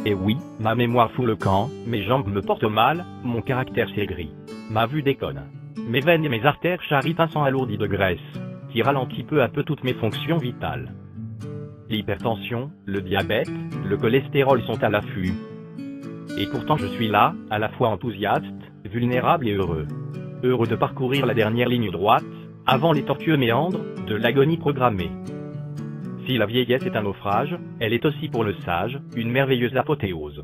Et oui, ma mémoire fout le camp, mes jambes me portent mal, mon caractère s'aigrit. Ma vue déconne. Mes veines et mes artères charrient un sang alourdi de graisse, qui ralentit peu à peu toutes mes fonctions vitales. L'hypertension, le diabète, le cholestérol sont à l'affût. Et pourtant je suis là, à la fois enthousiaste, vulnérable et heureux. Heureux de parcourir la dernière ligne droite, avant les tortueux méandres de l'agonie programmée. Si la vieillesse est un naufrage, elle est aussi pour le sage, une merveilleuse apothéose.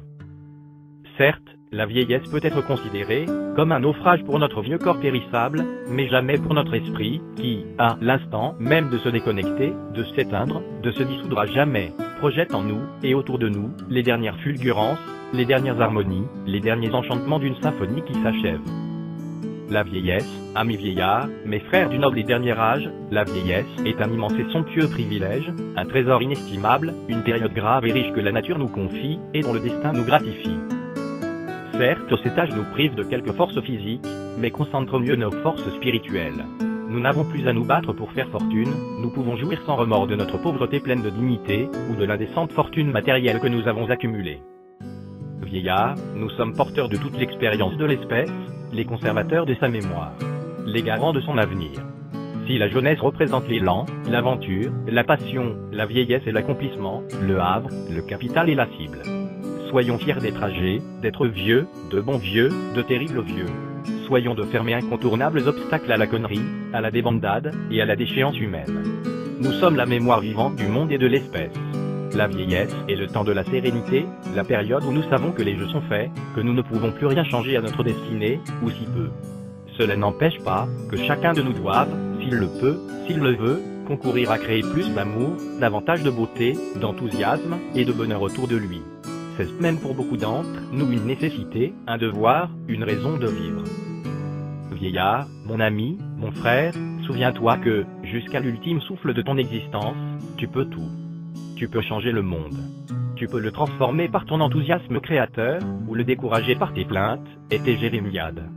Certes, la vieillesse peut être considérée comme un naufrage pour notre vieux corps périssable, mais jamais pour notre esprit, qui, à l'instant même de se déconnecter, de s'éteindre, de se dissoudre à jamais, projette en nous, et autour de nous, les dernières fulgurances, les dernières harmonies, les derniers enchantements d'une symphonie qui s'achève. La vieillesse, amis vieillards, mes frères du noble et dernier âge, la vieillesse est un immense et somptueux privilège, un trésor inestimable, une période grave et riche que la nature nous confie, et dont le destin nous gratifie. Certes, cet âge nous prive de quelques forces physiques, mais concentre mieux nos forces spirituelles. Nous n'avons plus à nous battre pour faire fortune, nous pouvons jouir sans remords de notre pauvreté pleine de dignité, ou de l'indécente fortune matérielle que nous avons accumulée. Vieillards, nous sommes porteurs de toute l'expérience de l'espèce, les conservateurs de sa mémoire, les garants de son avenir. Si la jeunesse représente l'élan, l'aventure, la passion, la vieillesse et l'accomplissement, le havre, le capital et la cible. Soyons fiers d'être âgés, d'être vieux, de bons vieux, de terribles vieux. Soyons de fermer incontournables obstacles à la connerie, à la débandade, et à la déchéance humaine. Nous sommes la mémoire vivante du monde et de l'espèce. La vieillesse est le temps de la sérénité, la période où nous savons que les jeux sont faits, que nous ne pouvons plus rien changer à notre destinée, ou si peu. Cela n'empêche pas que chacun de nous doive, s'il le peut, s'il le veut, concourir à créer plus d'amour, davantage de beauté, d'enthousiasme et de bonheur autour de lui. C'est même pour beaucoup d'entre nous une nécessité, un devoir, une raison de vivre. Vieillard, mon ami, mon frère, souviens-toi que, jusqu'à l'ultime souffle de ton existence, tu peux tout. Tu peux changer le monde. Tu peux le transformer par ton enthousiasme créateur, ou le décourager par tes plaintes et tes jérémiades.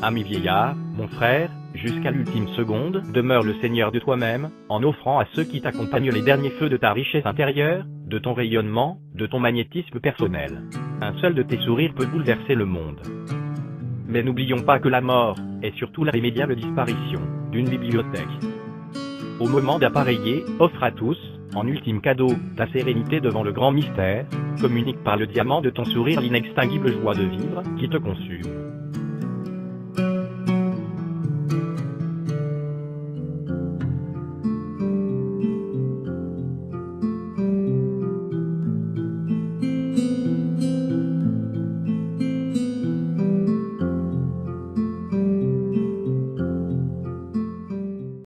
Ami vieillard, mon frère, jusqu'à l'ultime seconde, demeure le Seigneur de toi-même, en offrant à ceux qui t'accompagnent les derniers feux de ta richesse intérieure, de ton rayonnement, de ton magnétisme personnel. Un seul de tes sourires peut bouleverser le monde. Mais n'oublions pas que la mort est surtout l'irrémédiable disparition d'une bibliothèque. Au moment d'appareiller, offre à tous, en ultime cadeau, ta sérénité devant le grand mystère, communique par le diamant de ton sourire l'inextinguible joie de vivre qui te consume.